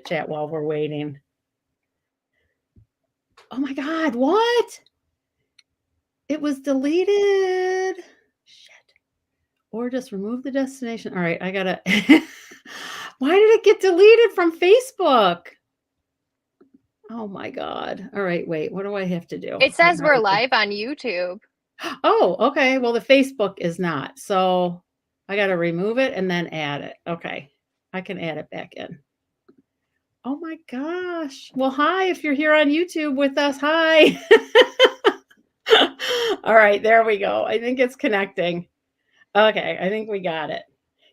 chat while we're waiting. Oh my God, what? It was deleted. Shit. Or just remove the destination. All right, I gotta. Why did it get deleted from Facebook? Oh my God. All right, wait. What do I have to do? It says we're live on YouTube. Oh, okay. Well, the Facebook is not. So I got to remove it and then add it. Okay. I can add it back in. Oh my gosh. Well, hi, if you're here on YouTube with us. Hi. All right, there we go. I think it's connecting. Okay, I think we got it.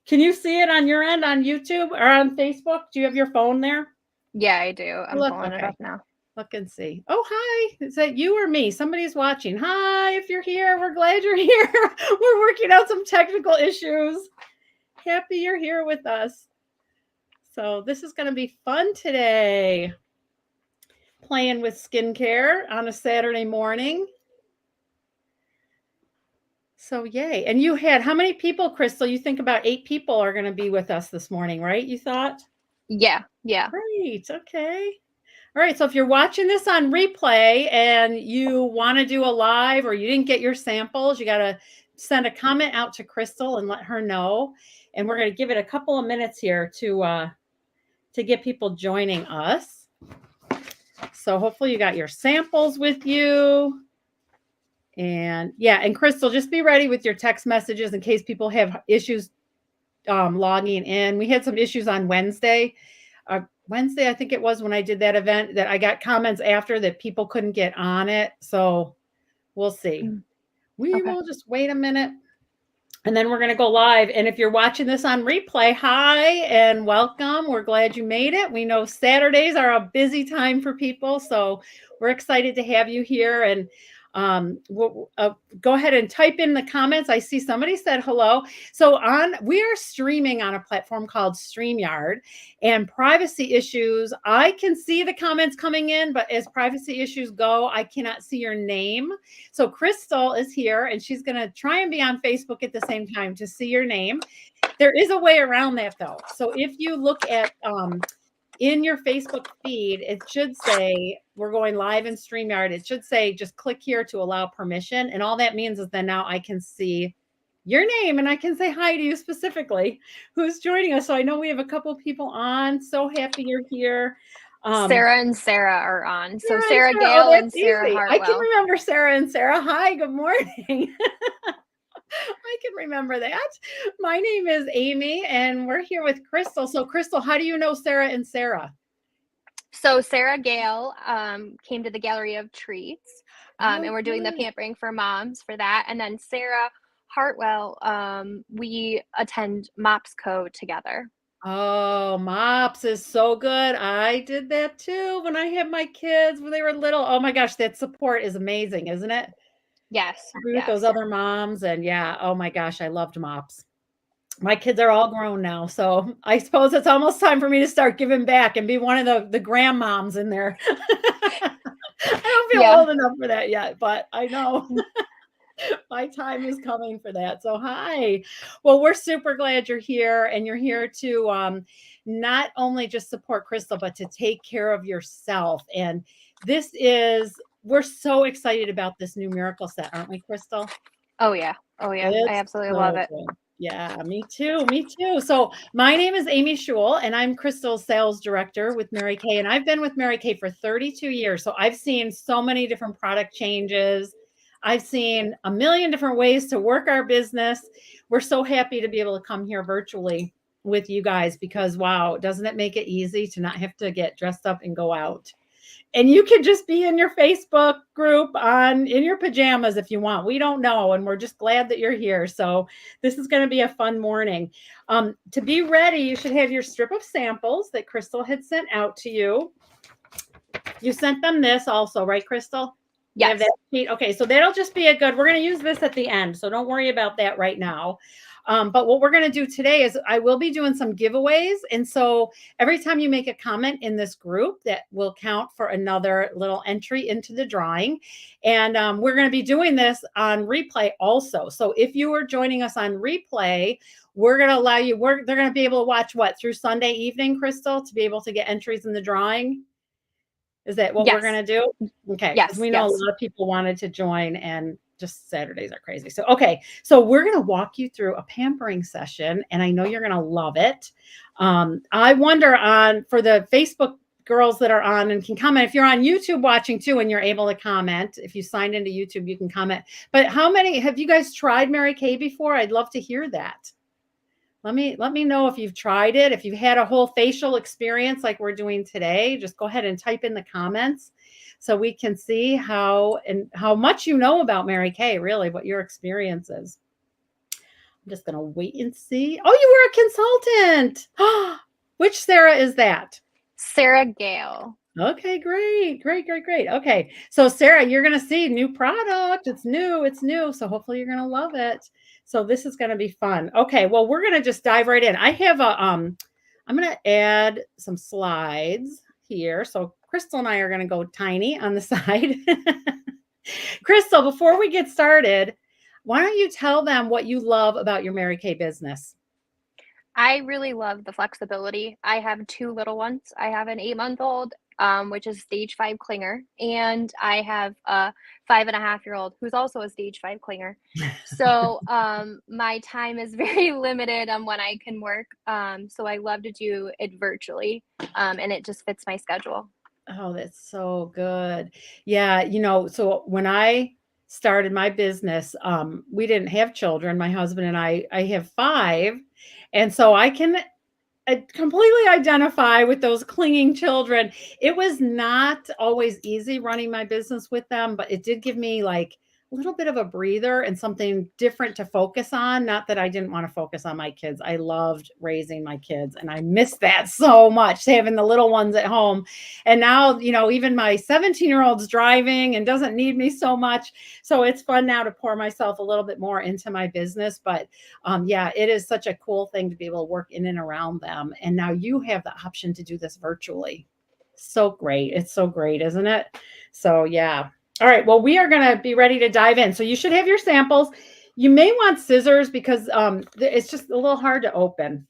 Can you see it on your end on YouTube or on Facebook? Do you have your phone there? Yeah, I do. I'm Look, pulling it okay. up now. Look and see. Oh, hi. Is that you or me? Somebody's watching. Hi, if you're here, we're glad you're here. We're working out some technical issues. Happy you're here with us. So this is going to be fun today. Playing with skincare on a Saturday morning. So yay. And you had how many people, Krystyl? You think about 8 people are going to be with us this morning, right? You thought? Yeah. Great. Okay. All right. So if you're watching this on replay and you want to do a live or you didn't get your samples, you got to send a comment out to Krystyl and let her know. And we're going to give it a couple of minutes here to get people joining us. So hopefully you got your samples with you. And yeah, and Krystyl, just be ready with your text messages in case people have issues logging in. We had some issues on Wednesday. Wednesday, I think it was when I did that event that I got comments after that people couldn't get on it. So we'll see. We will just wait a minute and then we're going to go live. And if you're watching this on replay, hi and welcome. We're glad you made it. We know Saturdays are a busy time for people. So we're excited to have you here. And we'll, go ahead and type in the comments. I see somebody said hello. So we are streaming on a platform called StreamYard, and privacy issues. I can see the comments coming in, but as privacy issues go, I cannot see your name. So Krystyl is here and she's going to try and be on Facebook at the same time to see your name. There is a way around that though. So if you look at in your Facebook feed, it should say we're going live in StreamYard. It should say just click here to allow permission. And all that means is then now I can see your name and I can say hi to you specifically who's joining us. So I know we have a couple people on. So happy you're here. Sarah and Sarah are on. So Sarah Gale and Sarah Hartwell. I can remember Sarah and Sarah. Hi, good morning. I can remember that. My name is Amy and we're here with Krystyl. So Krystyl, how do you know Sarah and Sarah? So Sarah Gale came to the Gallery of Treats and we're doing the Pampering for Moms for that. And then Sarah Hartwell, we attend MOPSCO together. Oh, MOPS is so good. I did that too when I had my kids when they were little. Oh my gosh, that support is amazing, isn't it? Yes. With those other moms. And yeah, oh my gosh, I loved MOPS. My kids are all grown now, so I suppose it's almost time for me to start giving back and be one of the grandmoms in there. I don't feel old enough for that yet, but I know my time is coming for that. So hi. Well, we're super glad you're here, and you're here to not only just support Krystyl, but to take care of yourself. And we're so excited about this new miracle set, aren't we, Krystyl? Oh yeah. I absolutely love it. Good. Yeah, me too. So my name is Amy Schewel, and I'm Krystyl's sales director with Mary Kay. And I've been with Mary Kay for 32 years. So I've seen so many different product changes. I've seen a million different ways to work our business. We're so happy to be able to come here virtually with you guys because, wow, doesn't it make it easy to not have to get dressed up and go out? And you can just be in your Facebook group in your pajamas if you want. We don't know. And we're just glad that you're here. So this is going to be a fun morning. To be ready, you should have your strip of samples that Krystyl had sent out to you. You sent them this also, right, Krystyl? Yes. Okay, so that'll just be we're going to use this at the end. So don't worry about that right now. But what we're going to do today is I will be doing some giveaways. And so every time you make a comment in this group, that will count for another little entry into the drawing. And we're going to be doing this on replay also. So if you are joining us on replay, we're going to allow you, they're going to be able to watch what, through Sunday evening, Krystyl, to be able to get entries in the drawing? Is that what we're going to do? Okay. Yes. Because we know a lot of people wanted to join, and just Saturdays are crazy. So, okay. So we're going to walk you through a pampering session, and I know you're going to love it. I wonder for the Facebook girls that are on and can comment, if you're on YouTube watching too, and you're able to comment, if you signed into YouTube, you can comment. But how many, have you guys tried Mary Kay before? I'd love to hear that. Let me know if you've tried it. If you've had a whole facial experience like we're doing today, just go ahead and type in the comments so we can see how much you know about Mary Kay, really, what your experience is. I'm just going to wait and see. Oh, you were a consultant. Which Sarah is that? Sarah Gale. Okay, great. Okay. So Sarah, you're going to see new product. It's new. So hopefully you're going to love it. So this is going to be fun. Okay. Well, we're going to just dive right in. I have I'm going to add some slides here. So Krystyl and I are going to go tiny on the side. Krystyl, before we get started, why don't you tell them what you love about your Mary Kay business? I really love the flexibility. I have 2 little ones. I have an 8-month-old, which is stage 5 clinger, and I have a 5.5-year-old who's also a stage 5 clinger. So my time is very limited on when I can work. So I love to do it virtually, and it just fits my schedule. Oh, that's so good. Yeah, so when I started my business, we didn't have children. My husband and I have 5. And so I can completely identify with those clinging children. It was not always easy running my business with them, but it did give me like a little bit of a breather and something different to focus on. Not that I didn't want to focus on my kids. I loved raising my kids, and I miss that so much, having the little ones at home. And now, even my 17-year-old's driving and doesn't need me so much. So it's fun now to pour myself a little bit more into my business. But yeah, it is such a cool thing to be able to work in and around them. And now you have the option to do this virtually. So great. It's so great, isn't it? So yeah. All right. Well, we are going to be ready to dive in. So you should have your samples. You may want scissors because it's just a little hard to open.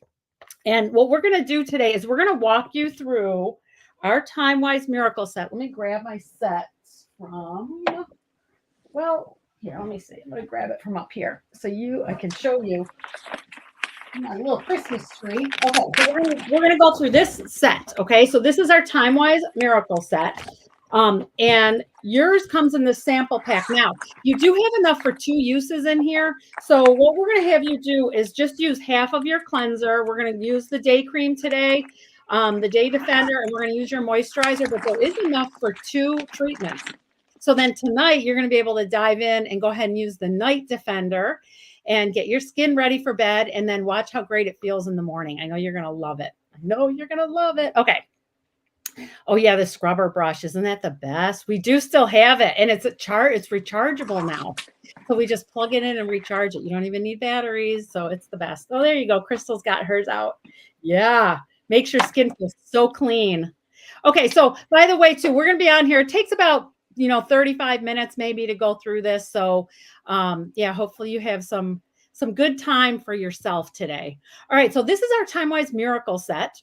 And what we're going to do today is we're going to walk you through our Time-Wise Miracle set. Let me grab my sets from, well, here, let me see. I'm going to grab it from up here so I can show you my little Christmas tree. Okay, so we're going to go through this set. Okay, so this is our Time-Wise Miracle set. And yours comes in the sample pack. Now, you do have enough for 2 uses in here. So what we're going to have you do is just use half of your cleanser. We're going to use the day cream today, the day defender, and we're going to use your moisturizer, but there is enough for 2 treatments. So then tonight you're going to be able to dive in and go ahead and use the night defender and get your skin ready for bed, and then watch how great it feels in the morning. I know you're going to love it. Okay. Oh yeah, the scrubber brush, isn't that the best? We do still have it, and it's rechargeable now. So we just plug it in and recharge it. You don't even need batteries, so it's the best. Oh, there you go. Krystyl's got hers out. Yeah, makes your skin feel so clean. Okay, so by the way, too, we're going to be on here. It takes about 35 minutes maybe to go through this. So yeah, hopefully you have some good time for yourself today. All right, so this is our Time-Wise Miracle set.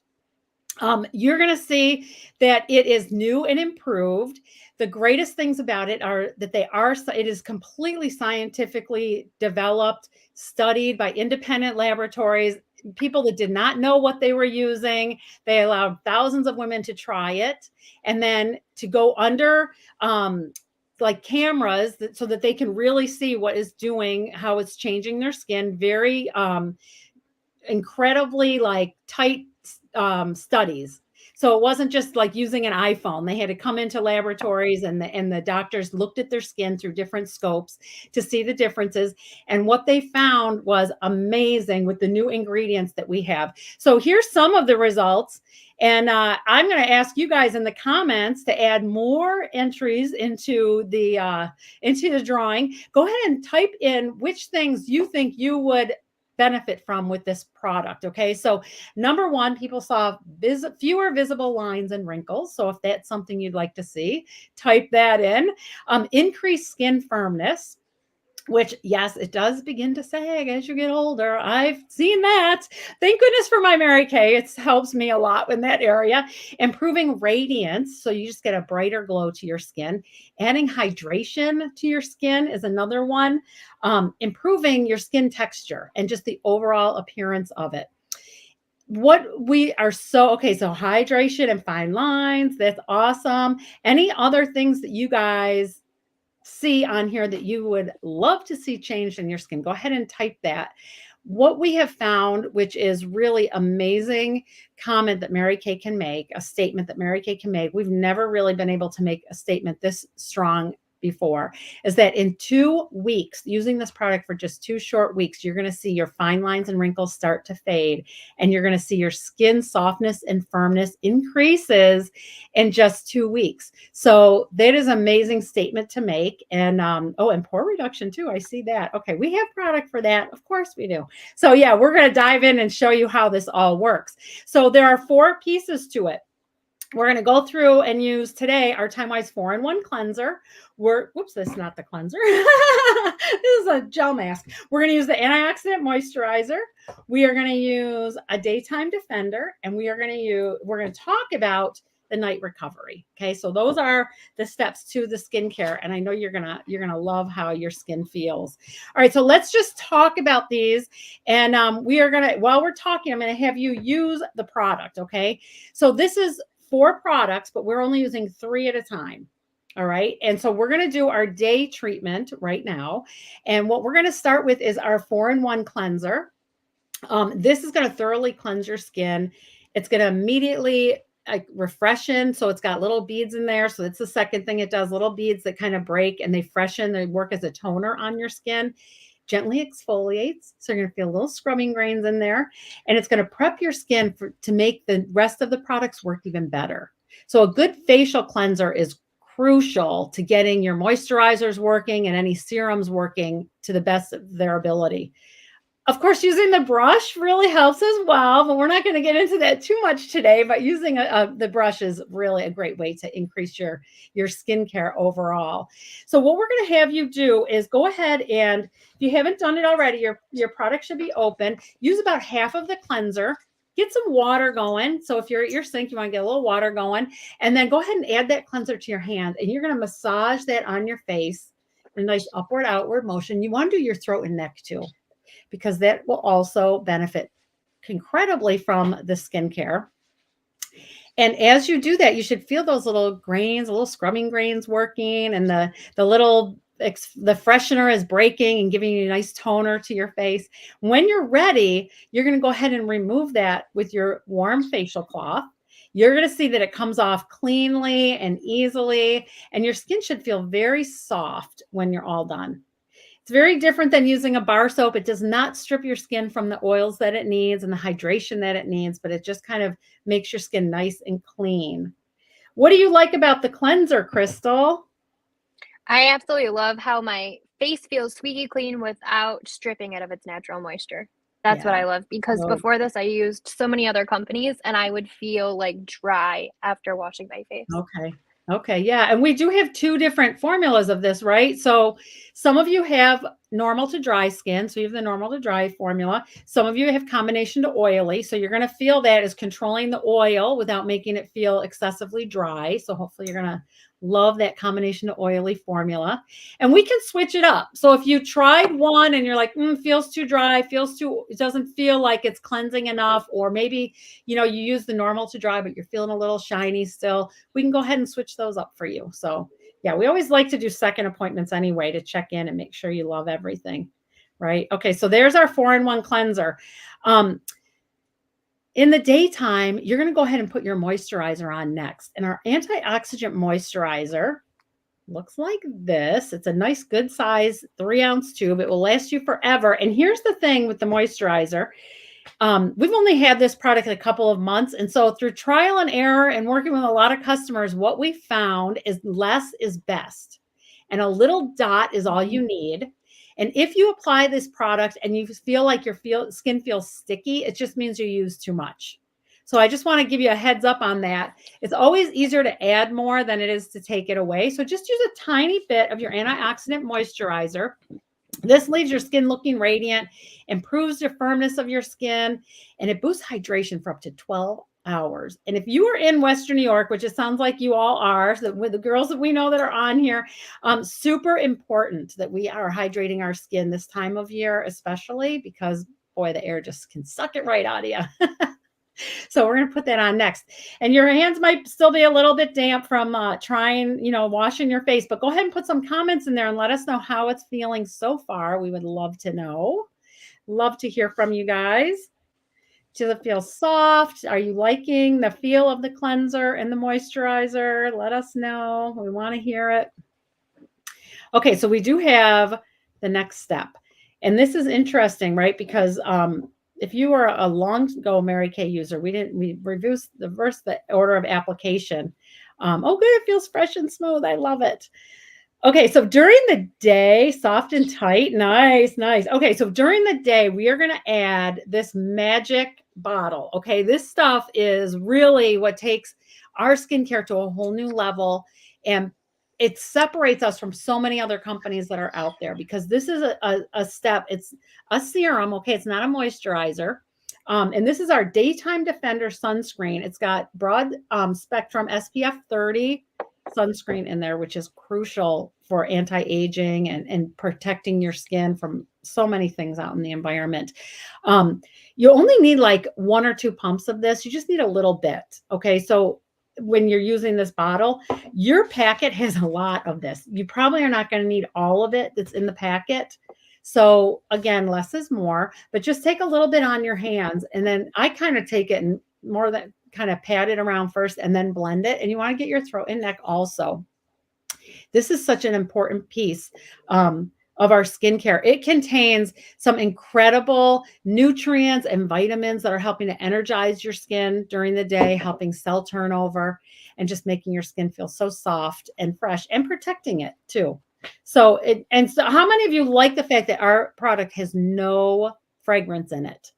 You're going to see that it is new and improved. The greatest things about it are that it is completely scientifically developed, studied by independent laboratories, people that did not know what they were using. They allowed thousands of women to try it, and then to go under like cameras so that they can really see what it's doing, how it's changing their skin. Very incredibly like tight studies. So it wasn't just like using an iPhone. They had to come into laboratories, and the doctors looked at their skin through different scopes to see the differences. And what they found was amazing with the new ingredients that we have. So here's some of the results. And I'm going to ask you guys in the comments to add more entries into the drawing. Go ahead and type in which things you think you would benefit from with this product. Okay. So number one, people saw fewer visible lines and wrinkles. So if that's something you'd like to see, type that in. Increased skin firmness, which, yes, it does begin to sag as you get older. I've seen that. Thank goodness for my Mary Kay. It helps me a lot in that area. Improving radiance, so you just get a brighter glow to your skin. Adding hydration to your skin is another one. Improving your skin texture and just the overall appearance of it. What we are so hydration and fine lines, that's awesome. Any other things that you guys see on here that you would love to see changed in your skin, go ahead and type that. What we have found, which is really amazing comment that Mary Kay can make, a statement that Mary Kay can make, we've never really been able to make a statement this strong before, is that in 2 weeks, using this product for just 2 short weeks, you're going to see your fine lines and wrinkles start to fade, and you're going to see your skin softness and firmness increases in just 2 weeks. So that is an amazing statement to make. And and pore reduction too. I see that. Okay, we have product for that. Of course we do. So yeah, we're going to dive in and show you how this all works. So there are 4 pieces to it. We're going to go through and use today our Time-Wise 4-in-1 cleanser. Whoops, that's not the cleanser. This is a gel mask. We're going to use the antioxidant moisturizer. We are going to use a daytime defender, and we're going to talk about the night recovery. Okay, so those are the steps to the skincare, and I know you're gonna love how your skin feels. All right, so let's just talk about these, and while we're talking, I'm gonna have you use the product. Okay, so this is 4 products, but we're only using 3 at a time. All right. And so we're going to do our day treatment right now. And what we're going to start with is our 4-in-1 cleanser. This is going to thoroughly cleanse your skin. It's going to immediately refreshen. So it's got little beads in there. So that's the second thing it does, little beads that kind of break and they freshen. They work as a toner on your skin. Gently exfoliates. So you're going to feel little scrubbing grains in there. And it's going to prep your skin to make the rest of the products work even better. So a good facial cleanser is crucial to getting your moisturizers working and any serums working to the best of their ability. Of course, using the brush really helps as well, but we're not going to get into that too much today. But using the brush is really a great way to increase your skincare overall. So what we're going to have you do is go ahead and, if you haven't done it already, your product should be open. Use about half of the cleanser. Get some water going. So if you're at your sink, you want to get a little water going, and then go ahead and add that cleanser to your hand, and you're going to massage that on your face in a nice upward, outward motion. You want to do your throat and neck too, because that will also benefit incredibly from the skincare. And as you do that, you should feel those little grains, little scrubbing grains working, and the freshener is breaking and giving you a nice toner to your face. When you're ready, you're going to go ahead and remove that with your warm facial cloth. You're going to see that it comes off cleanly and easily, and your skin should feel very soft when you're all done. It's very different than using a bar soap. It does not strip your skin from the oils that it needs and the hydration that it needs, but it just kind of makes your skin nice and clean. What do you like about the cleanser, Krystyl? I absolutely love how my face feels squeaky clean without stripping it of its natural moisture. That's what I love, because before this I used so many other companies and I would feel like dry after washing my face. Okay. Yeah. And we do have 2 different formulas of this, right? So some of you have normal to dry skin. So you have the normal to dry formula. Some of you have combination to oily. So you're going to feel that as controlling the oil without making it feel excessively dry. So hopefully you're going to love that combination to oily formula. And we can switch it up. So if you tried one and you're like, feels too dry, it doesn't feel like it's cleansing enough, or maybe, you use the normal to dry, but you're feeling a little shiny still, we can go ahead and switch those up for you. So yeah, we always like to do second appointments anyway to check in and make sure you love everything, right? Okay, so there's our 4-in-1 cleanser. In the daytime, you're going to go ahead and put your moisturizer on next. And our antioxidant moisturizer looks like this. It's a nice, good size 3-ounce tube. It will last you forever. And here's the thing with the moisturizer. We've only had this product a couple of months. And so through trial and error and working with a lot of customers, what we found is less is best. And a little dot is all you need. And if you apply this product and you feel like your skin feels sticky, it just means you use too much. So I just want to give you a heads up on that. It's always easier to add more than it is to take it away. So just use a tiny bit of your antioxidant moisturizer. This leaves your skin looking radiant, improves the firmness of your skin, and it boosts hydration for up to 12 hours. And if you are in Western New York, which it sounds like you all are, so with the girls that we know that are on here, super important that we are hydrating our skin this time of year, especially because, boy, the air just can suck it right out of you. So we're going to put that on next. And your hands might still be a little bit damp from trying, washing your face, but go ahead and put some comments in there and let us know how it's feeling so far. We would love to know. Love to hear from you guys. Does it feel soft? Are you liking the feel of the cleanser and the moisturizer? Let us know. We want to hear it. Okay, so we do have the next step. And this is interesting, right? Because if you were a long ago Mary Kay user, we reversed the order of application. Oh, good. It feels fresh and smooth. I love it. Okay, so during the day, soft and tight. Nice, nice. Okay, so during the day, we are going to add this magic bottle. Okay, this stuff is really what takes our skincare to a whole new level. And it separates us from so many other companies that are out there because this is a step. It's a serum. Okay, it's not a moisturizer. And this is our Daytime Defender sunscreen. It's got broad spectrum SPF 30 sunscreen in there, which is crucial for anti-aging and protecting your skin from so many things out in the environment. You only need like 1 or 2 pumps of this. You just need a little bit. Okay, so when you're using this bottle, your packet has a lot of this. You probably are not going to need all of it that's in the packet. So again, less is more, but just take a little bit on your hands. And then I kind of take it and more than kind of pat it around first and then blend it. And you want to get your throat and neck also. This is such an important piece of our skincare. It contains some incredible nutrients and vitamins that are helping to energize your skin during the day, helping cell turnover, and just making your skin feel so soft and fresh and protecting it too. So how many of you like the fact that our product has no fragrance in it?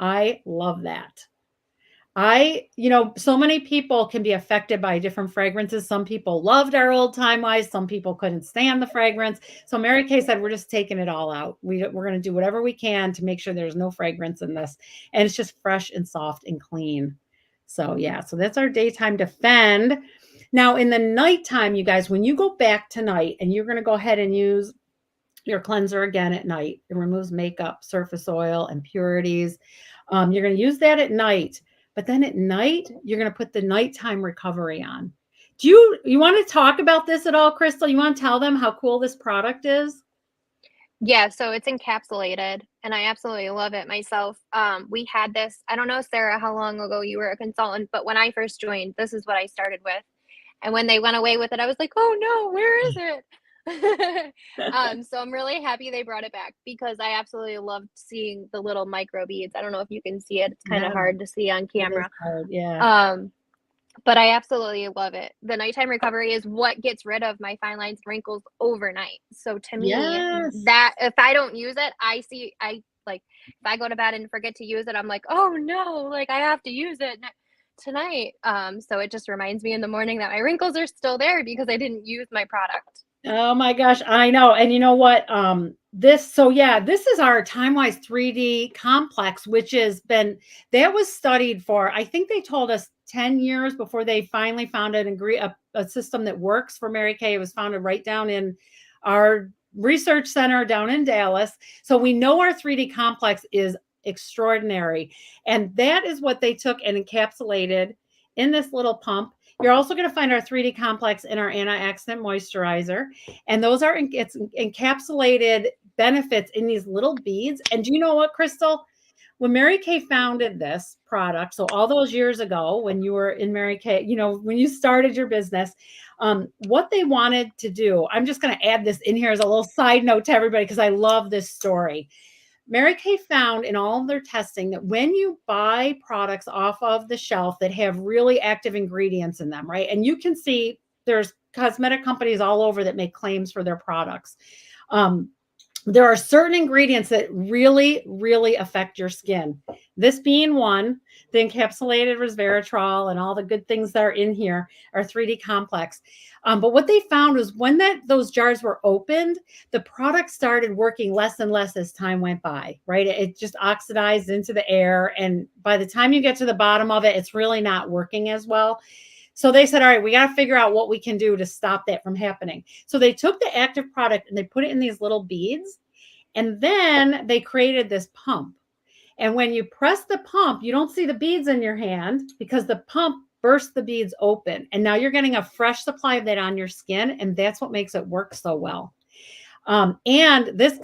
I love that. So many people can be affected by different fragrances. Some people loved our Old Time Wise. Some people couldn't stand the fragrance. So Mary Kay said, we're just taking it all out. We're going to do whatever we can to make sure there's no fragrance in this. And it's just fresh and soft and clean. So yeah, so that's our Daytime Defend. Now in the nighttime, you guys, when you go back tonight and you're going to go ahead and use your cleanser again at night, it removes makeup, surface oil, impurities. You're going to use that at night. But then at night, you're going to put the nighttime recovery on. Do you want to talk about this at all, Krystyl? You want to tell them how cool this product is? Yeah, so it's encapsulated and I absolutely love it myself. We had this, I don't know, Sarah, how long ago you were a consultant, but when I first joined, this is what I started with. And when they went away with it, I was like, oh no, where is it? So I'm really happy they brought it back because I absolutely loved seeing the little micro beads. I don't know if you can see it. It's kind of hard to see on camera. Yeah. But I absolutely love it. The nighttime recovery is what gets rid of my fine lines, wrinkles overnight. So to me, that if I don't use it, I like if I go to bed and forget to use it, I'm like, oh no, like I have to use it tonight. So it just reminds me in the morning that my wrinkles are still there because I didn't use my product. Oh my gosh, I know. And you know what? This is our Time-Wise 3D complex, which that was studied for, I think they told us 10 years before they finally found a system that works for Mary Kay. It was founded right down in our research center down in Dallas. So we know our 3D complex is extraordinary. And that is what they took and encapsulated in this little pump. You're also going to find our 3D complex in our antioxidant moisturizer. And those are it's encapsulated benefits in these little beads. And do you know what, Krystyl? When Mary Kay founded this product, so all those years ago when you were in Mary Kay, when you started your business, what they wanted to do, I'm just going to add this in here as a little side note to everybody because I love this story. Mary Kay found in all of their testing that when you buy products off of the shelf that have really active ingredients in them, right? And you can see there's cosmetic companies all over that make claims for their products. there are certain ingredients that really, really affect your skin. This being one, the encapsulated resveratrol and all the good things that are in here are 3D complex. But what they found was when those jars were opened, the product started working less and less as time went by, right? It just oxidized into the air. And by the time you get to the bottom of it, it's really not working as well. So they said, all right, we got to figure out what we can do to stop that from happening. So they took the active product and they put it in these little beads. And then they created this pump. And when you press the pump, you don't see the beads in your hand because the pump bursts the beads open. And now you're getting a fresh supply of that on your skin. And that's what makes it work so well. And this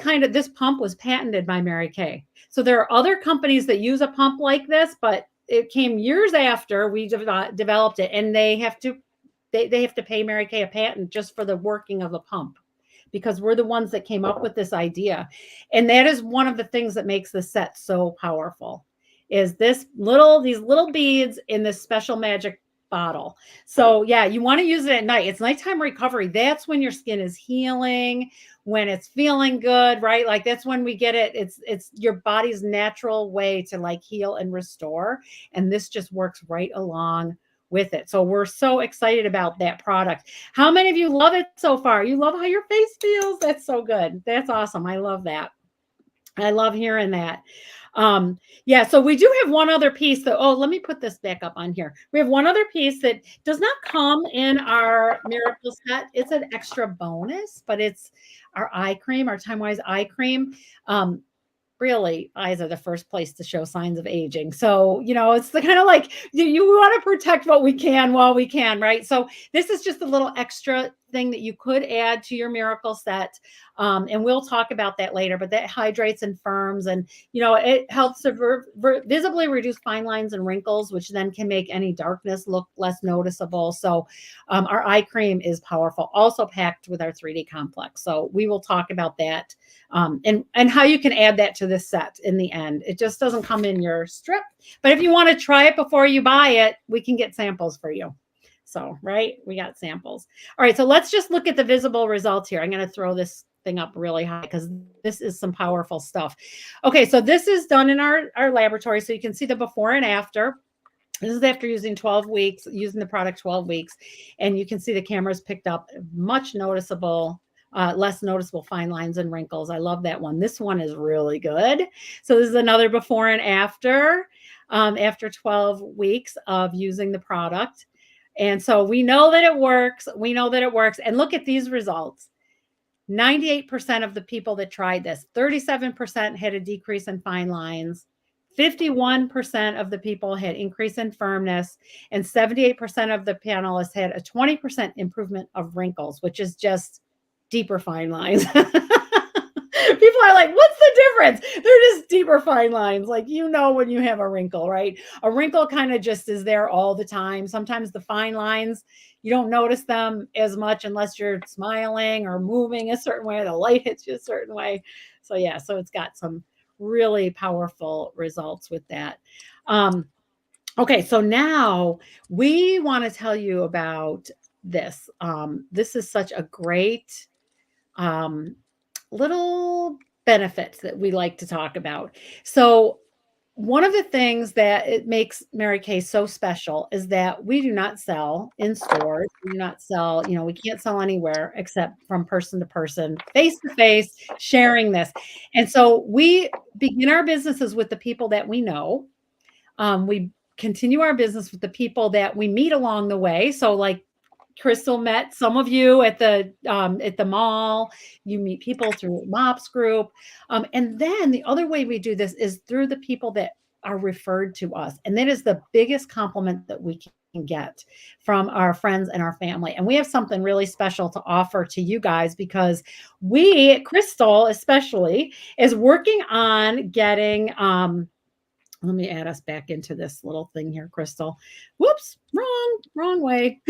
pump was patented by Mary Kay. So there are other companies that use a pump like this, but it came years after we developed it, and they have to pay Mary Kay a patent just for the working of the pump, because we're the ones that came up with this idea. And that is one of the things that makes the set so powerful, is these little beads in this special magic bottle. So yeah, you want to use it at night. It's nighttime recovery. That's when your skin is healing, when it's feeling good, right? Like that's when we get it. It's your body's natural way to like heal and restore. And this just works right along with it. So we're so excited about that product. How many of you love it so far? You love how your face feels? That's so good. That's awesome. I love that. I love hearing that. Yeah, so we do have one other piece that, let me put this back up on here. We have one other piece that does not come in our miracle set. It's an extra bonus, but it's our eye cream, our Time Wise eye cream. Really, eyes are the first place to show signs of aging. So, it's the kind of like you want to protect what we can while we can, right? So this is just a little extra thing that you could add to your miracle set. And we'll talk about that later, but that hydrates and firms, and, it helps to visibly reduce fine lines and wrinkles, which then can make any darkness look less noticeable. So our eye cream is powerful, also packed with our 3D complex. So we will talk about that. And how you can add that to this set in the end. It just doesn't come in your strip. But if you want to try it before you buy it, we can get samples for you. So, right, we got samples. All right, so let's just look at the visible results here. I'm going to throw this thing up really high because this is some powerful stuff. Okay, so this is done in our laboratory. So you can see the before and after. This is after using the product 12 weeks. And you can see the cameras picked up much noticeable, less noticeable fine lines and wrinkles. I love that one. This one is really good. So this is another before and after 12 weeks of using the product. And so we know that it works. And look at these results. 98% of the people that tried this, 37% had a decrease in fine lines. 51% of the people had increase in firmness, and 78% of the panelists had a 20% improvement of wrinkles, which is just deeper fine lines. People are like, what's the difference? They're just deeper fine lines. Like, when you have a wrinkle, right? A wrinkle kind of just is there all the time. Sometimes the fine lines, you don't notice them as much unless you're smiling or moving a certain way, or the light hits you a certain way. So yeah, so it's got some really powerful results with that. Okay, so now we want to tell you about this. This is such a great little benefits that we like to talk about. So one of the things that it makes Mary Kay so special is that we do not sell in stores. We do not sell, we can't sell anywhere except from person to person, face to face, sharing this. And so we begin our businesses with the people that we know. We continue our business with the people that we meet along the way. So like Krystyl met some of you at the mall. You meet people through MOPS group. And then the other way we do this is through the people that are referred to us. And that is the biggest compliment that we can get from our friends and our family. And we have something really special to offer to you guys, because Krystyl especially, is working on getting, let me add us back into this little thing here, Krystyl. Whoops, wrong way.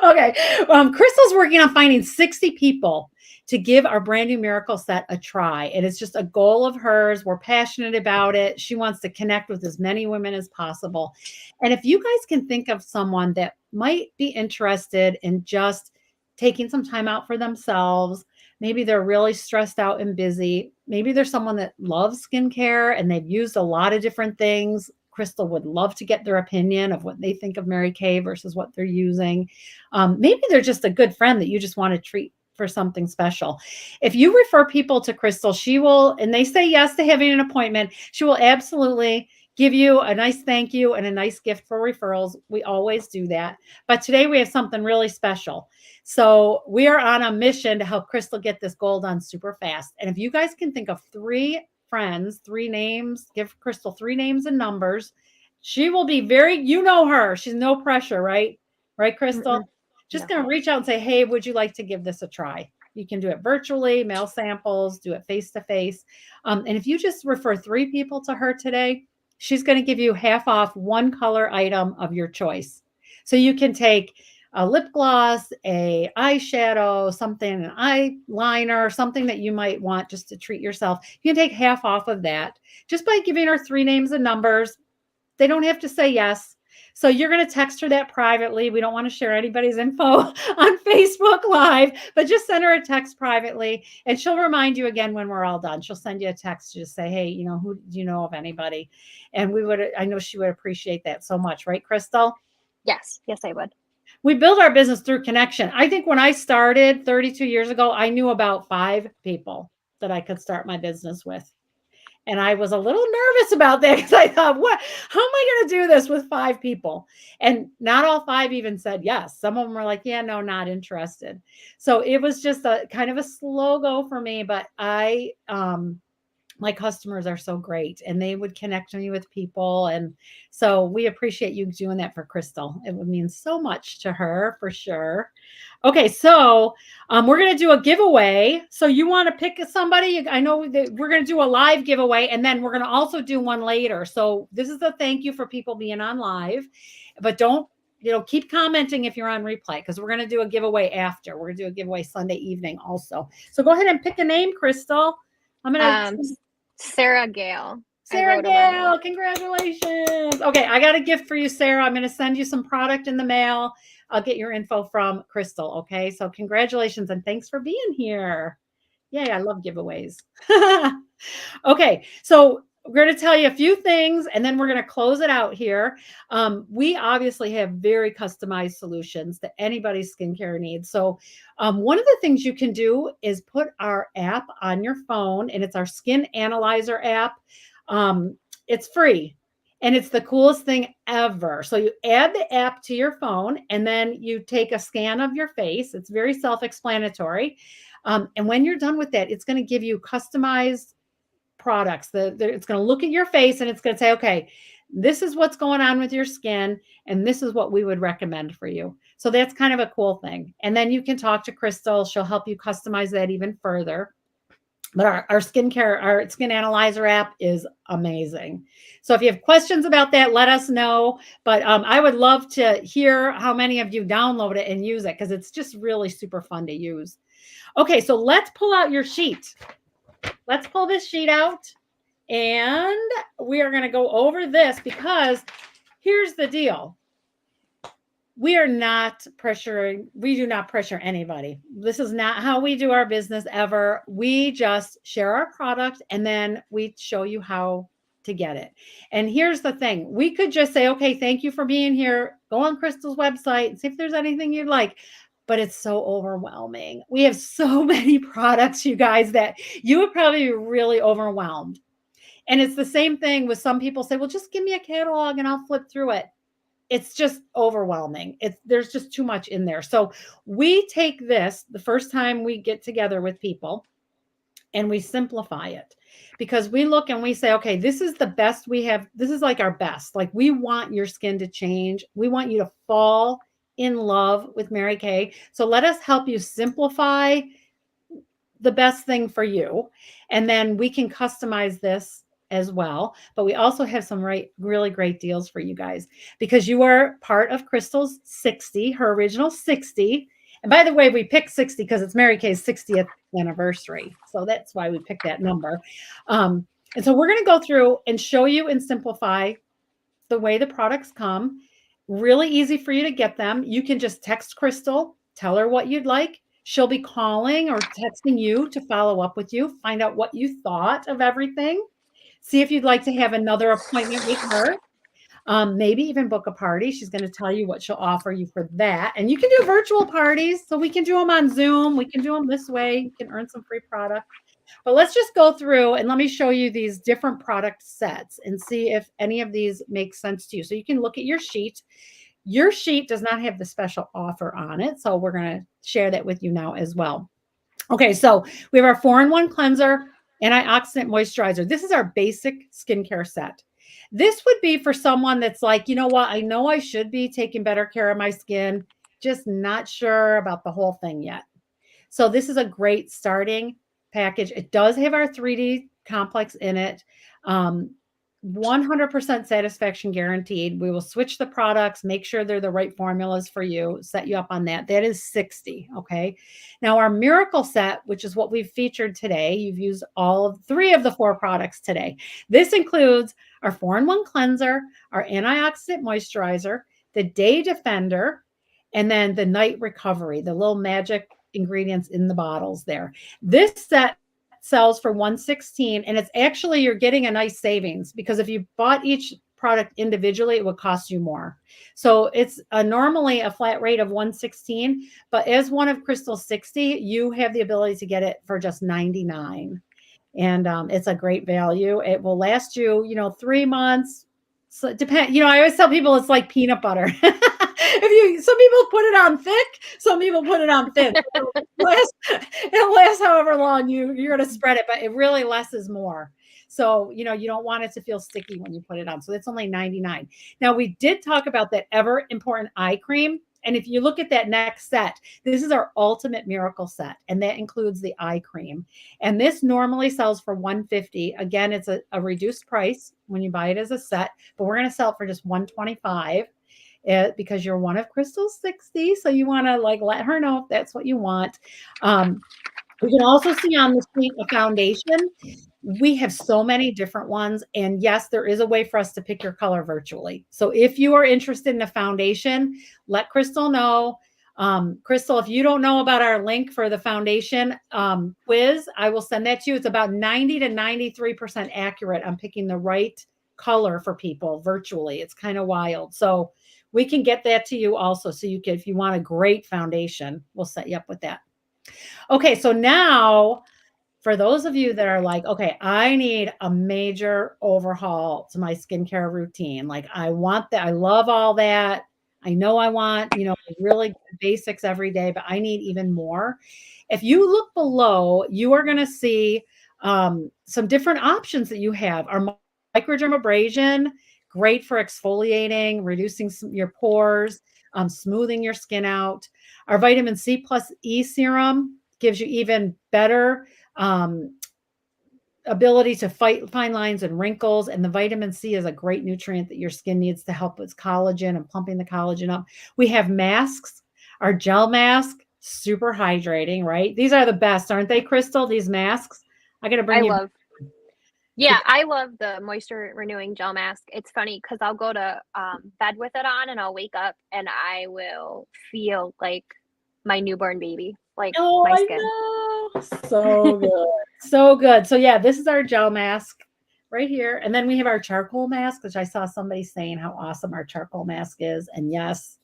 Okay. Krystyl's working on finding 60 people to give our brand new miracle set a try. And it's just a goal of hers. We're passionate about it. She wants to connect with as many women as possible. And if you guys can think of someone that might be interested in just taking some time out for themselves. Maybe they're really stressed out and busy. Maybe there's someone that loves skincare and they've used a lot of different things. Krystyl would love to get their opinion of what they think of Mary Kay versus what they're using. Maybe they're just a good friend that you just want to treat for something special. If you refer people to Krystyl, she will, and they say yes to having an appointment, she will absolutely give you a nice thank you and a nice gift for referrals. We always do that. But today we have something really special. So we are on a mission to help Krystyl get this goal done super fast. And if you guys can think of 3 friends, 3 names, give Krystyl 3 names and numbers, she will be very, you know her. She's no pressure, right? Right, Krystyl? Just going to reach out and say, hey, would you like to give this a try? You can do it virtually, mail samples, do it face-to-face. And if you just refer 3 people to her today, she's going to give you half off 1 color item of your choice. So you can take a lip gloss, a eyeshadow, something, an eyeliner, something that you might want just to treat yourself. You can take half off of that just by giving her 3 names and numbers. They don't have to say yes. So you're going to text her that privately. We don't want to share anybody's info on Facebook Live, but just send her a text privately and she'll remind you again when we're all done. She'll send you a text to just say, hey, you know, who do you know of anybody? And I know she would appreciate that so much, right, Krystyl? Yes, I would. We build our business through connection. I think when I started 32 years ago, I knew about 5 people that I could start my business with. And I was a little nervous about that because I thought, how am I going to do this with 5 people? And not all 5 even said yes. Some of them were like, yeah, no, not interested. So it was just a kind of a slow go for me, but my customers are so great and they would connect me with people. And so we appreciate you doing that for Krystyl. It would mean so much to her for sure. Okay, so we're going to do a giveaway. So you want to pick somebody? I know that we're going to do a live giveaway and then we're going to also do one later. So this is a thank you for people being on live, but don't, keep commenting if you're on replay because we're going to do a giveaway after. We're going to do a giveaway Sunday evening also. So go ahead and pick a name, Krystyl. I'm going to Sarah Gale. Sarah Gale, congratulations. Okay, I got a gift for you, Sarah. I'm going to send you some product in the mail. I'll get your info from Krystyl, okay? So congratulations and thanks for being here. Yay, I love giveaways. Okay, so we're going to tell you a few things and then we're going to close it out here. We obviously have very customized solutions to anybody's skincare needs. So one of the things you can do is put our app on your phone, and it's our Skin Analyzer app. It's free and it's the coolest thing ever. So you add the app to your phone and then you take a scan of your face. It's very self-explanatory. And when you're done with that, it's going to give you customized products. It's going to look at your face and it's going to say, okay, this is what's going on with your skin and this is what we would recommend for you. So that's kind of a cool thing. And then you can talk to Krystyl. She'll help you customize that even further. But our Skin Analyzer app is amazing. So if you have questions about that, let us know. But I would love to hear how many of you download it and use it because it's just really super fun to use. Okay, so let's pull out your sheet. Let's pull this sheet out and we are going to go over this because here's the deal. We are not pressuring. We do not pressure anybody. This is not how we do our business ever. We just share our product and then we show you how to get it. And here's the thing. We could just say, okay, thank you for being here. Go on Krystyl's website and see if there's anything you'd like. But it's so overwhelming. We have so many products, you guys, that you would probably be really overwhelmed. And it's the same thing with some people say, well, just give me a catalog and I'll flip through it. It's just overwhelming. There's just too much in there. So we take this the first time we get together with people and we simplify it because we look and we say, okay, this is the best we have. This is like our best. Like we want your skin to change. We want you to fall in love with Mary Kay. So let us help you simplify the best thing for you. And then we can customize this as well. But we also have some really great deals for you guys because you are part of Krystyl's 60, her original 60. And by the way, we picked 60 because it's Mary Kay's 60th anniversary. So that's why we picked that number. And so we're going to go through and show you and simplify the way the products come. Really easy for you to get them. You can just text Krystyl tell her what you'd like. She'll be calling or texting you to follow up with you, find out what you thought of everything. See if you'd like to have another appointment with her. Maybe even book a party. She's going to tell you what she'll offer you for that. And you can do virtual parties. So we can do them on Zoom. We can do them this way. You can earn some free product. But let's just go through and let me show you these different product sets and see if any of these make sense to you. So you can look at your sheet. Your sheet does not have the special offer on it. So we're going to share that with you now as well. Okay, so we have our 4-in-1 cleanser, antioxidant moisturizer. This is our basic skincare set. This would be for someone that's like, you know what? I know I should be taking better care of my skin, just not sure about the whole thing yet. So this is a great starting package. It does have our 3D complex in it. 100% satisfaction guaranteed. We will switch the products, make sure they're the right formulas for you, set you up on that. That is $60. Okay. Now our miracle set, which is what we've featured today, you've used all of 3 of the 4 products today. This includes our 4-in-1 cleanser, our antioxidant moisturizer, the day defender, and then the night recovery, the little magic ingredients in the bottles there. This set sells for $116, and it's actually, you're getting a nice savings, because if you bought each product individually, it would cost you more. So it's normally a flat rate of $116, but as one of Krystyl's 60, you have the ability to get it for just $99. And it's a great value. It will last you, 3 months. So it depends. I always tell people it's like peanut butter. Some people put it on thick, some people put it on thin. It'll last however long you're going to spread it, but it really less is more. So, you don't want it to feel sticky when you put it on. So it's only $99. Now, we did talk about that ever important eye cream. And if you look at that next set, this is our ultimate miracle set, and that includes the eye cream. And this normally sells for $150. Again, it's a reduced price when you buy it as a set, but we're going to sell it for just $125 because you're one of Krystyl's 60. So you want to let her know if that's what you want. We can also see on the sheet a foundation. We have so many different ones. And yes, there is a way for us to pick your color virtually. So if you are interested in a foundation, let Krystyl know. Krystyl, if you don't know about our link for the foundation quiz, I will send that to you. It's about 90 to 93% accurate on picking the right color for people virtually. It's kind of wild. So we can get that to you also. So you can, if you want a great foundation, we'll set you up with that. Okay, so now for those of you that are like, okay, I need a major overhaul to my skincare routine. I want that. I love all that. I know I want, really good basics every day, but I need even more. If you look below, you are going to see some different options that you have. Our microdermabrasion, great for exfoliating, reducing your pores, smoothing your skin out. Our vitamin C plus E serum gives you even better ability to fight fine lines and wrinkles. And the vitamin C is a great nutrient that your skin needs to help with collagen and pumping the collagen up. We have masks, our gel mask, super hydrating, right? These are the best, aren't they, Krystyl? These masks. I got to bring you. Yeah, I love the moisture renewing gel mask. It's funny because I'll go to bed with it on and I'll wake up and I will feel like my newborn baby, my skin. I know. So good. So good. So yeah, this is our gel mask right here. And then we have our charcoal mask, which I saw somebody saying how awesome our charcoal mask is. And yes,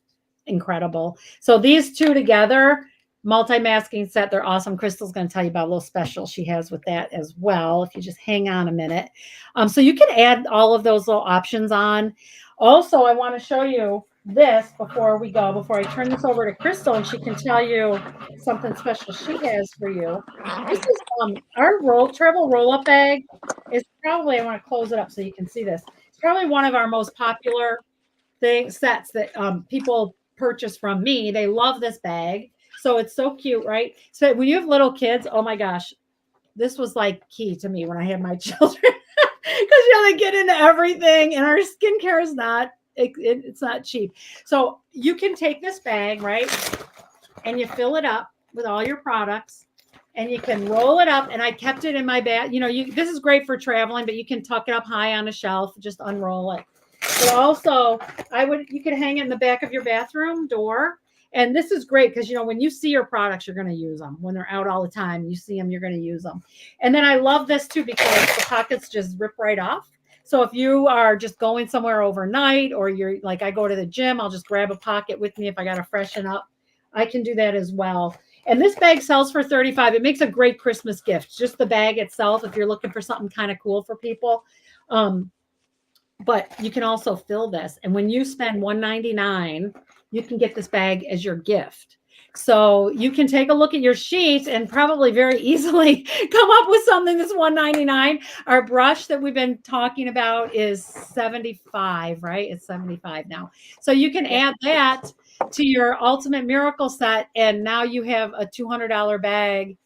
incredible. So these two together, multi-masking set, they're awesome. Krystyl's going to tell you about a little special she has with that as well, if you just hang on a minute. So you can add all of those little options on. Also, I want to show you this before I turn this over to Krystyl, and she can tell you something special she has for you. This is our travel roll-up bag. Is probably, I want to close it up so you can see this. It's probably one of our most popular sets that people purchase from me. They love this bag. So it's so cute, right? So when you have little kids, oh my gosh, this was key to me when I had my children, because they get into everything, and our skincare is not, it's not cheap. So you can take this bag, right, and you fill it up with all your products, and you can roll it up. And I kept it in my bag. This is great for traveling, but you can tuck it up high on a shelf, just unroll it. But also, you could hang it in the back of your bathroom door. And this is great because, when you see your products, you're going to use them. When they're out all the time, you see them, you're going to use them. And then I love this too because the pockets just rip right off. So if you are just going somewhere overnight, or you're like, I go to the gym, I'll just grab a pocket with me if I got to freshen up. I can do that as well. And this bag sells for $35. It makes a great Christmas gift. Just the bag itself, if you're looking for something kind of cool for people. But you can also fill this. And when you spend $199, you can get this bag as your gift. So you can take a look at your sheet and probably very easily come up with something that's $199. Our brush that we've been talking about is $75, right? It's $75 now. So you can add that to your Ultimate Miracle set, and now you have a $200 bag,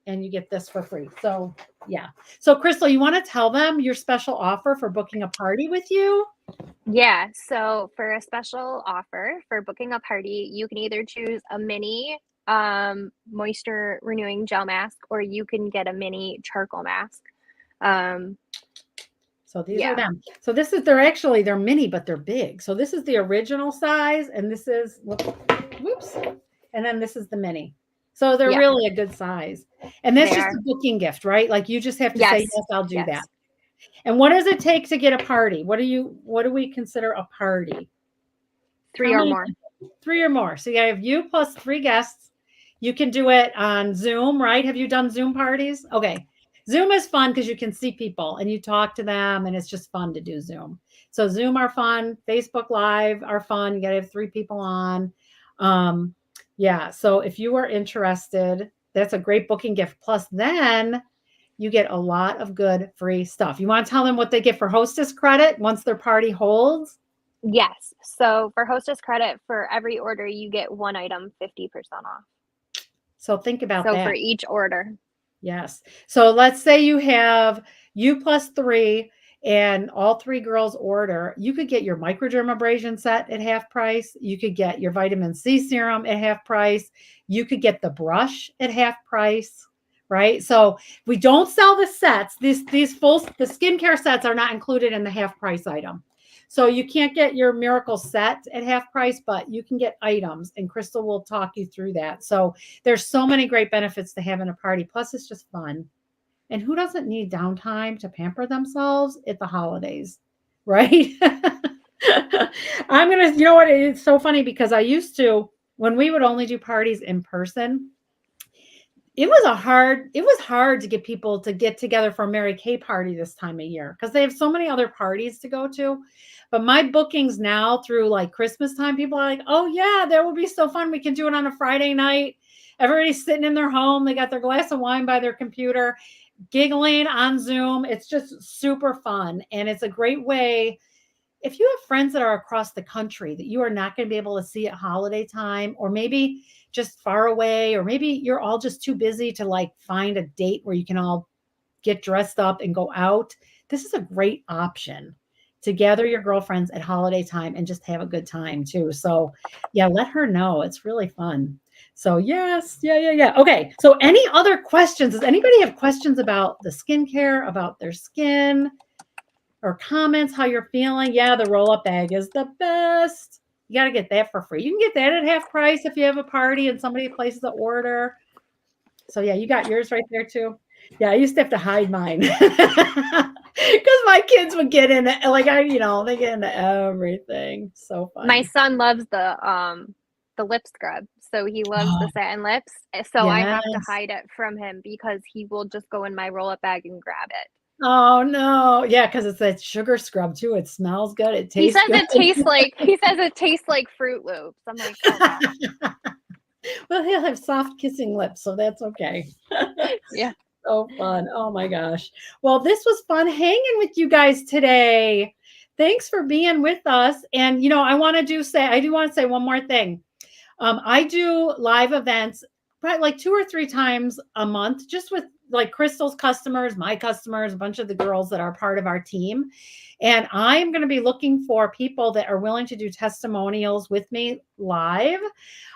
and you get this for free. So yeah. So Krystyl, you want to tell them your special offer for booking a party with you? Yeah, so for a special offer for booking a party, you can either choose a mini moisture renewing gel mask, or you can get a mini charcoal mask. So these are them. So this is, they're mini, but they're big. So this is the original size, and this is, whoops, and then this is the mini. So they're really a good size. And that's just a booking gift, right? Like you just have to say, yes, I'll do that. And what does it take to get a party? What do we consider a party? 3 or more. 3 or more. So you have you plus 3 guests. You can do it on Zoom, right? Have you done Zoom parties? Okay. Zoom is fun because you can see people and you talk to them, and it's just fun to do Zoom. So Zoom are fun. Facebook Live are fun. You got to have 3 people on. Yeah. So if you are interested, that's a great booking gift. Plus then you get a lot of good free stuff. You want to tell them what they get for hostess credit once their party holds? Yes. So for hostess credit, for every order, you get 1 item 50% off. So think about that. So for each order. Yes. So let's say you have you plus 3 and all 3 girls order. You could get your microdermabrasion set at half price. You could get your vitamin C serum at half price. You could get the brush at half price. Right. So we don't sell the sets. The skincare sets are not included in the half price item. So you can't get your miracle set at half price, but you can get items, and Krystyl will talk you through that. So there's so many great benefits to having a party. Plus it's just fun. And who doesn't need downtime to pamper themselves at the holidays? Right. You know what? It's so funny because I used to, when we would only do parties in person, it was hard to get people to get together for a Mary Kay party this time of year because they have so many other parties to go to. But my bookings now through like Christmas time, people are like, oh yeah, that would be so fun. We can do it on a Friday night. Everybody's sitting in their home. They got their glass of wine by their computer, giggling on Zoom. It's just super fun. And it's a great way. If you have friends that are across the country that you are not going to be able to see at holiday time, or maybe just far away, or maybe you're all just too busy to like find a date where you can all get dressed up and go out, this is a great option to gather your girlfriends at holiday time and just have a good time too. So yeah, let her know. It's really fun. So yes, yeah. Okay. So any other questions? Does anybody have questions about the skincare, about their skin, or comments, how you're feeling? Yeah, the roll-up bag is the best. You got to get that for free. You can get that at half price if you have a party and somebody places the order. So yeah, you got yours right there too. Yeah, I used to have to hide mine because my kids would get in it. Like they get into everything. So funny. My son loves the lip scrub. So he loves the satin lips. So I have to hide it from him because he will just go in my roll-up bag and grab it. Oh no. Yeah, because it's that sugar scrub too. It smells good. It tastes good. He says it tastes like Fruit Loops. I'm like, oh gosh. Well, he'll have soft kissing lips, so that's okay. Yeah. So fun. Oh my gosh. Well, this was fun hanging with you guys today. Thanks for being with us. And I do want to say one more thing. I do live events probably like 2 or 3 times a month, just with like Krystyl's customers, my customers, a bunch of the girls that are part of our team. And I am going to be looking for people that are willing to do testimonials with me live.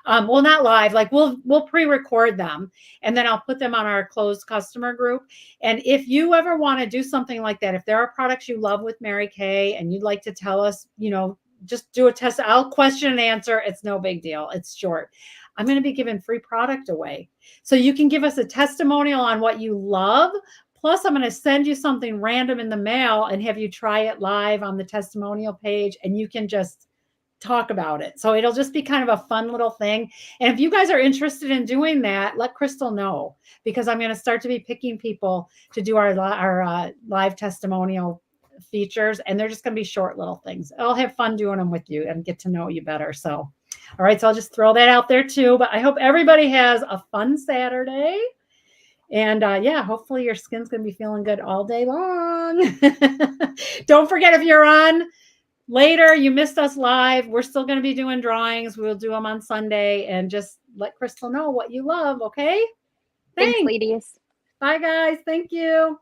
Well, not live, like we'll pre-record them and then I'll put them on our closed customer group. And if you ever want to do something like that, if there are products you love with Mary Kay and you'd like to tell us, just do a test. I'll question and answer. It's no big deal. It's short. I'm going to be giving free product away. So you can give us a testimonial on what you love. Plus, I'm going to send you something random in the mail and have you try it live on the testimonial page, and you can just talk about it. So it'll just be kind of a fun little thing. And if you guys are interested in doing that, let Krystyl know, because I'm going to start to be picking people to do our live testimonial features, and they're just going to be short little things. I'll have fun doing them with you and get to know you better. So, all right. So I'll just throw that out there too, but I hope everybody has a fun Saturday. And yeah, hopefully your skin's going to be feeling good all day long. Don't forget, if you're on later, you missed us live, we're still going to be doing drawings. We'll do them on Sunday, and just let Krystyl know what you love. Okay. Thanks, ladies. Bye, guys. Thank you.